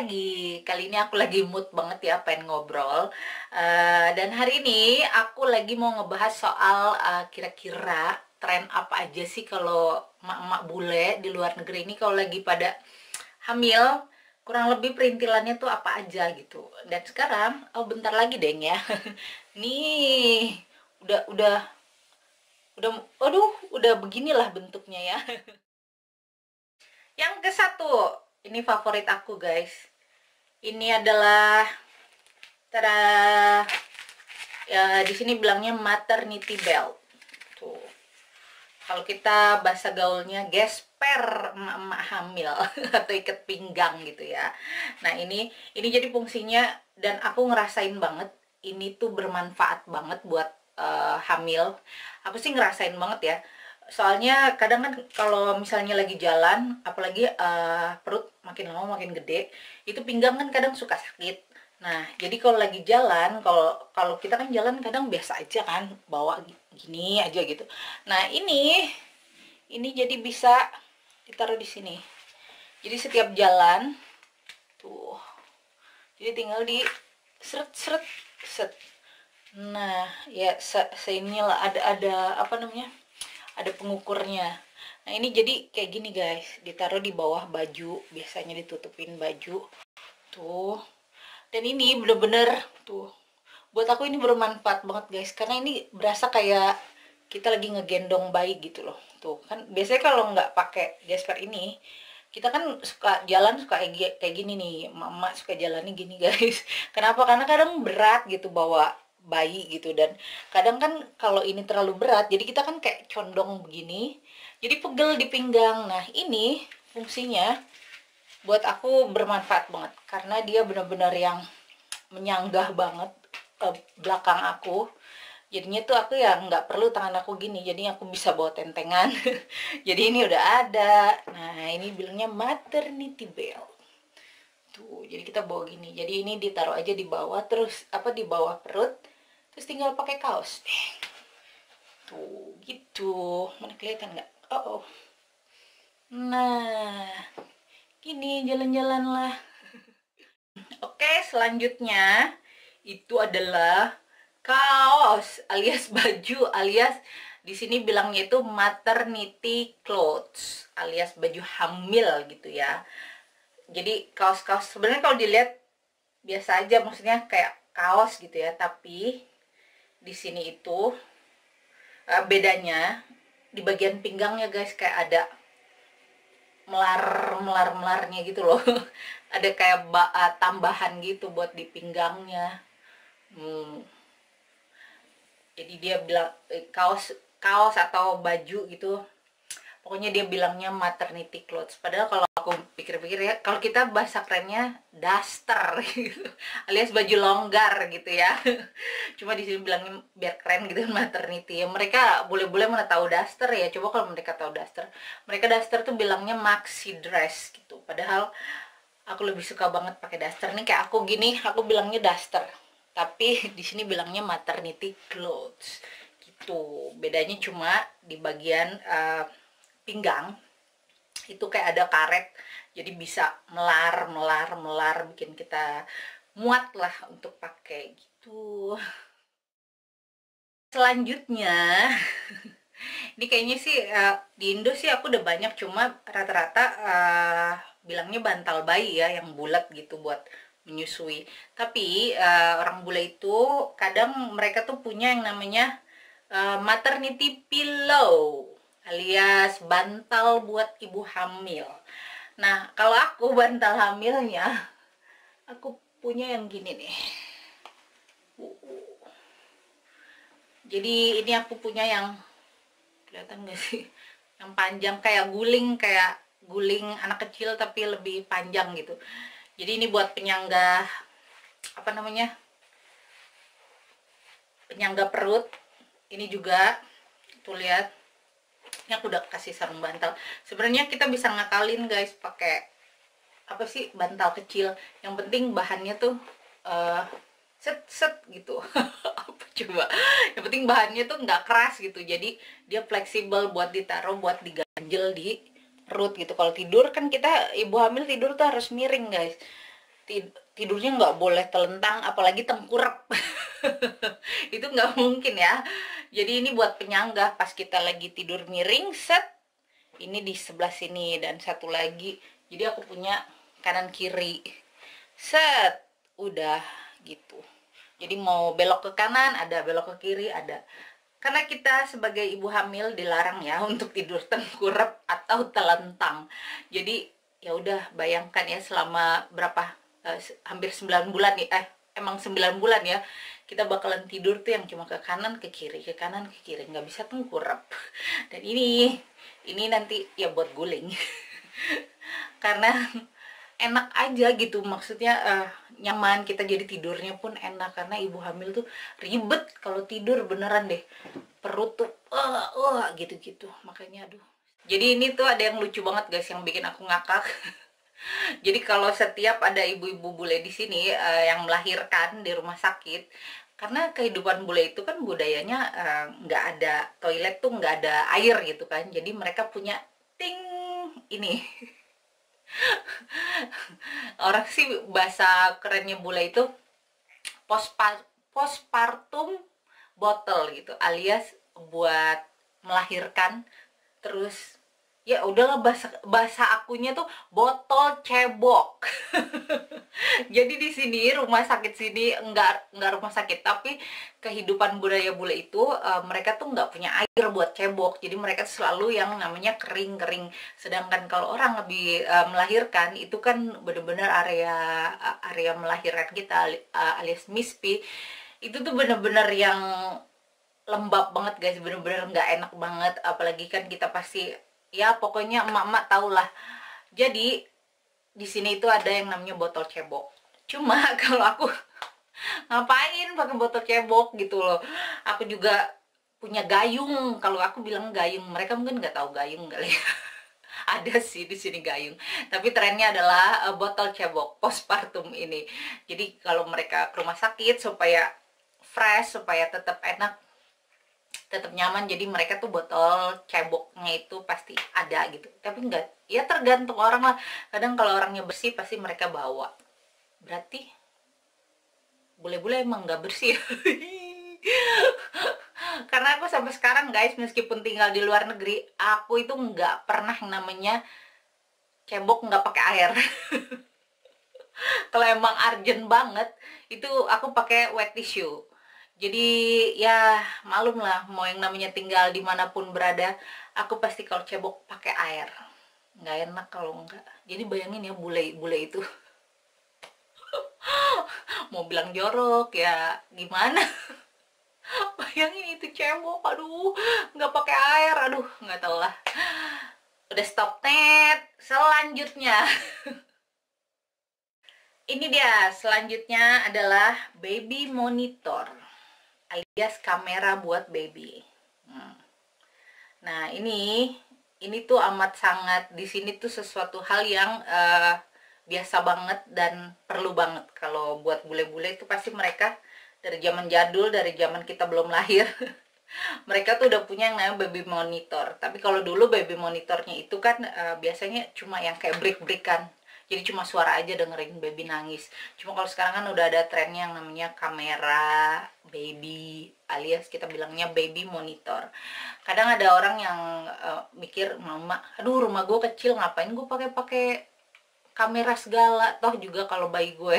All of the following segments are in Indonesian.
lagi. Kali ini aku lagi mood banget ya pengen ngobrol. Dan hari ini aku lagi mau ngebahas soal kira-kira tren apa aja sih kalau emak-emak bule di luar negeri ini kalau lagi pada hamil, kurang lebih perintilannya tuh apa aja gitu. Dan sekarang, oh bentar lagi deng ya. Nih, udah udah aduh, udah beginilah bentuknya ya. Yang ke satu, ini favorit aku guys. Ini adalah tada, ya, di sini bilangnya maternity belt. Tuh. Kalau kita bahasa gaulnya gesper emak-emak hamil atau ikat pinggang gitu ya. Nah, ini jadi fungsinya dan aku ngerasain banget ini tuh bermanfaat banget buat hamil. Aku sih ngerasain banget ya. Soalnya kadang kan kalau misalnya lagi jalan, apalagi perut makin lama makin gede, itu pinggang kan kadang suka sakit. Nah, jadi kalau lagi jalan, kalau kalau kita kan jalan kadang biasa aja kan, bawa gini aja gitu. Nah, ini jadi bisa ditaruh di sini. Jadi setiap jalan tuh. Jadi tinggal di seret set. Nah, ya seinilah ada apa namanya? Ada pengukurnya. Nah, ini jadi kayak gini guys, ditaruh di bawah baju, biasanya ditutupin baju. Tuh. Dan ini bener-bener tuh. Buat aku ini bermanfaat banget guys, karena ini berasa kayak kita lagi ngegendong bayi gitu loh. Tuh, kan biasanya kalau nggak pakai gesper ini, kita kan suka jalan suka kayak gini nih, mama suka jalannya gini guys. Kenapa? Karena kadang berat gitu bawa bayi gitu, dan kadang kan kalau ini terlalu berat jadi kita kan kayak condong begini, jadi pegel di pinggang. Nah, ini fungsinya buat aku bermanfaat banget karena dia benar-benar yang menyanggah banget ke belakang aku. Jadinya tuh aku ya nggak perlu tangan aku gini, jadi aku bisa bawa tentengan. Jadi ini udah ada. Nah, ini bilangnya maternity belt tuh, jadi kita bawa gini, jadi ini ditaruh aja di bawah, terus apa di bawah perut, terus tinggal pakai kaos tuh gitu. Mana kelihatan nggak? Oh, nah gini jalan-jalan lah. Oke, selanjutnya itu adalah kaos alias baju alias di sini bilangnya itu maternity clothes alias baju hamil gitu ya. Jadi kaos-kaos sebenarnya kalau dilihat biasa aja, maksudnya kayak kaos gitu ya, tapi di sini itu bedanya di bagian pinggangnya guys, kayak ada melarnya gitu loh. Ada kayak tambahan gitu buat di pinggangnya. Jadi dia bilang kaos kaos atau baju gitu, pokoknya dia bilangnya maternity clothes. Padahal kalau aku pikir-pikir ya, kalau kita bahasa kerennya daster gitu, alias baju longgar gitu ya. Cuma di sini bilangnya biar keren gitu, maternity ya. Mereka boleh-boleh mana tahu daster ya. Coba kalau mereka tahu daster, mereka daster tuh bilangnya maxi dress gitu. Padahal aku lebih suka banget pakai daster nih, kayak aku gini aku bilangnya daster, tapi di sini bilangnya maternity clothes gitu. Bedanya cuma di bagian pinggang itu kayak ada karet, jadi bisa melar bikin kita muat lah untuk pakai gitu. Selanjutnya ini kayaknya sih di Indo sih aku udah banyak, cuma rata-rata bilangnya bantal bayi ya, yang bulat gitu buat menyusui. Tapi orang bule itu kadang mereka tuh punya yang namanya maternity pillow alias bantal buat ibu hamil. Nah, kalau aku bantal hamilnya, aku punya yang gini nih. Jadi ini aku punya yang, kelihatan gak sih? Yang panjang kayak guling anak kecil tapi lebih panjang gitu. Jadi ini buat penyangga, apa namanya, penyangga perut. Ini juga tuh lihat, ini aku udah kasih sarung bantal. Sebenarnya kita bisa ngakalin guys pakai apa sih, bantal kecil. Yang penting bahannya tuh set gitu. Apa coba, yang penting bahannya tuh nggak keras gitu, jadi dia fleksibel buat ditaruh, buat diganjel di perut gitu. Kalau tidur kan kita ibu hamil tidur tuh harus miring guys. tidurnya nggak boleh telentang, apalagi tengkurap. Itu nggak mungkin ya. Jadi ini buat penyangga pas kita lagi tidur miring, set ini di sebelah sini, dan satu lagi jadi aku punya kanan kiri, set udah gitu. Jadi mau belok ke kanan ada, belok ke kiri ada. Karena kita sebagai ibu hamil dilarang ya untuk tidur tengkurap atau telentang. Jadi ya udah, bayangkan ya selama berapa, hampir 9 bulan nih, emang 9 bulan ya, kita bakalan tidur tuh yang cuma ke kanan ke kiri, ke kanan ke kiri, nggak bisa tengkurap. Dan ini nanti ya buat guling. Karena enak aja gitu, maksudnya nyaman, kita jadi tidurnya pun enak. Karena ibu hamil tuh ribet kalau tidur, beneran deh, perut tuh gitu-gitu. Makanya aduh. Jadi ini tuh ada yang lucu banget guys, yang bikin aku ngakak. Jadi kalau setiap ada ibu-ibu bule di sini yang melahirkan di rumah sakit, karena kehidupan bule itu kan budayanya nggak ada toilet tuh, nggak ada air gitu kan. Jadi mereka punya ting ini. Orang sih bahasa kerennya bule itu postpartum bottle gitu, alias buat melahirkan. Terus ya udahlah, bahasa akunya tuh botol cebok. Jadi di sini rumah sakit sini, enggak rumah sakit, tapi kehidupan budaya bule itu mereka tuh nggak punya air buat cebok. Jadi mereka selalu yang namanya kering-kering. Sedangkan kalau orang lebih melahirkan itu kan bener-bener area melahirkan kita, alias mispi, itu tuh bener-bener yang lembab banget guys, bener-bener nggak enak banget. Apalagi kan kita pasti ya, pokoknya emak-emak tau lah. Jadi di sini itu ada yang namanya botol cebok. Cuma kalau aku ngapain pakai botol cebok gitu loh. Aku juga punya gayung. Kalau aku bilang gayung, mereka mungkin nggak tahu gayung kali ya. Ada sih di sini gayung. Tapi trennya adalah botol cebok postpartum ini. Jadi kalau mereka ke rumah sakit supaya fresh, supaya tetap enak, tetap nyaman, jadi mereka tuh botol ceboknya itu pasti ada gitu. Tapi enggak, ya tergantung orang lah. Kadang kalau orangnya bersih pasti mereka bawa. Berarti bule-bule emang nggak bersih. Karena aku sampai sekarang guys, meskipun tinggal di luar negeri, aku itu nggak pernah yang namanya cebok nggak pakai air. Kalau emang urgent banget, itu aku pakai wet tissue. Jadi ya malum lah, mau yang namanya tinggal dimanapun berada, aku pasti kalau cebok pakai air. Nggak enak kalau enggak. Jadi bayangin ya, bule itu. Mau bilang jorok ya gimana. Bayangin itu cebok, aduh, nggak pakai air, aduh, nggak tau lah. Udah stop net. Selanjutnya. Ini dia, selanjutnya adalah baby monitor, alias kamera buat baby. Nah ini tuh amat sangat di sini tuh sesuatu hal yang biasa banget dan perlu banget. Kalau buat bule-bule itu pasti mereka dari zaman jadul, dari zaman kita belum lahir, mereka tuh udah punya yang namanya baby monitor. Tapi kalau dulu baby monitornya itu kan biasanya cuma yang kayak break-breakan. Jadi cuma suara aja dengerin baby nangis. Cuma kalau sekarang kan udah ada trennya yang namanya kamera baby, alias kita bilangnya baby monitor. Kadang ada orang yang mikir, mama, aduh rumah gue kecil, ngapain gue pakai kamera segala, toh juga kalau bayi gue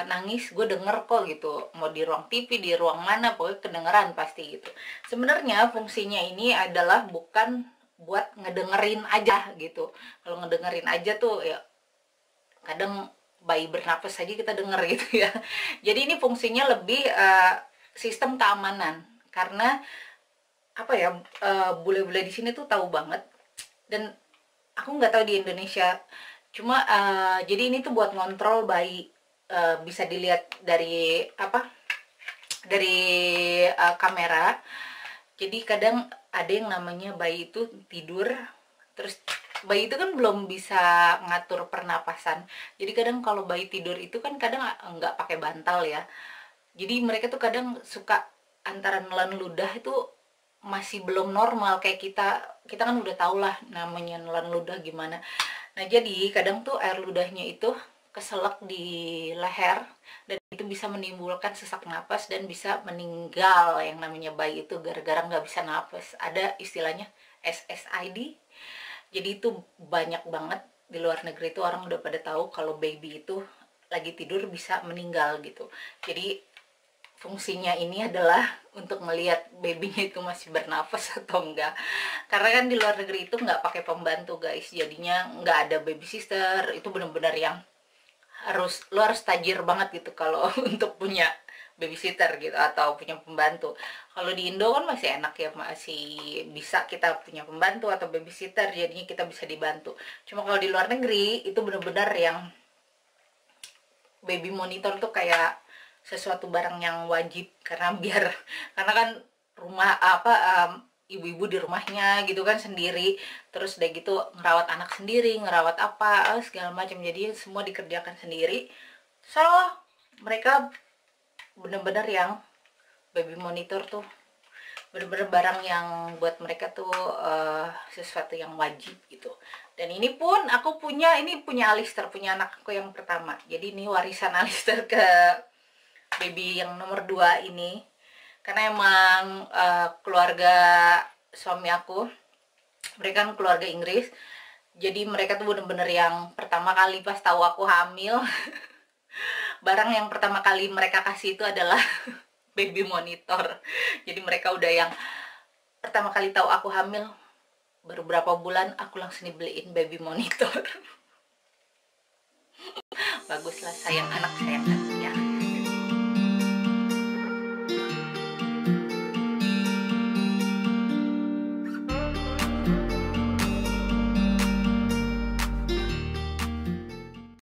nangis gue denger kok gitu, mau di ruang TV, di ruang mana, pokoknya kedengeran pasti gitu. Sebenarnya fungsinya ini adalah bukan buat ngedengerin aja gitu. Kalau ngedengerin aja tuh ya kadang bayi bernapas aja kita denger gitu ya. Jadi ini fungsinya lebih sistem keamanan. Karena apa ya, bule-bule di sini tuh tahu banget, dan aku nggak tahu di Indonesia. Cuma jadi ini tuh buat ngontrol bayi. Bisa dilihat dari kamera. Jadi kadang ada yang namanya bayi itu tidur, terus bayi itu kan belum bisa ngatur pernapasan. Jadi kadang kalau bayi tidur itu kan kadang nggak pakai bantal ya. Jadi mereka tuh kadang suka antara nelan ludah itu masih belum normal kayak kita kan udah tau lah namanya nelan ludah gimana. Nah jadi kadang tuh air ludahnya itu keselak di leher, dan itu bisa menimbulkan sesak napas dan bisa meninggal yang namanya bayi itu gara-gara nggak bisa napas. Ada istilahnya SSID. Jadi itu banyak banget di luar negeri itu orang udah pada tahu kalau baby itu lagi tidur bisa meninggal gitu. Jadi fungsinya ini adalah untuk melihat babynya itu masih bernafas atau enggak, karena kan di luar negeri itu nggak pakai pembantu guys, jadinya nggak ada baby sister. Itu benar-benar yang lo harus tajir banget gitu kalau untuk punya babysitter gitu atau punya pembantu. Kalau di Indo kan masih enak ya, masih bisa kita punya pembantu atau babysitter, jadinya kita bisa dibantu. Cuma kalau di luar negeri itu benar-benar yang baby monitor tuh kayak sesuatu barang yang wajib, karena karena kan rumah ibu-ibu di rumahnya gitu kan sendiri, terus udah gitu ngerawat anak sendiri, ngerawat apa segala macam, jadi semua dikerjakan sendiri. So mereka bener-bener yang baby monitor tuh bener-bener barang yang buat mereka tuh sesuatu yang wajib gitu. Dan ini pun aku punya, ini punya Alistair, punya anak aku yang pertama, jadi ini warisan Alistair ke baby yang nomor 2 ini, karena emang keluarga suami aku mereka kan keluarga Inggris, jadi mereka tuh bener-bener yang pertama kali pas tahu aku hamil barang yang pertama kali mereka kasih itu adalah baby monitor. Jadi mereka udah yang pertama kali tahu aku hamil baru berapa bulan aku langsung dibeliin baby monitor. Baguslah, sayang anak sayang anak.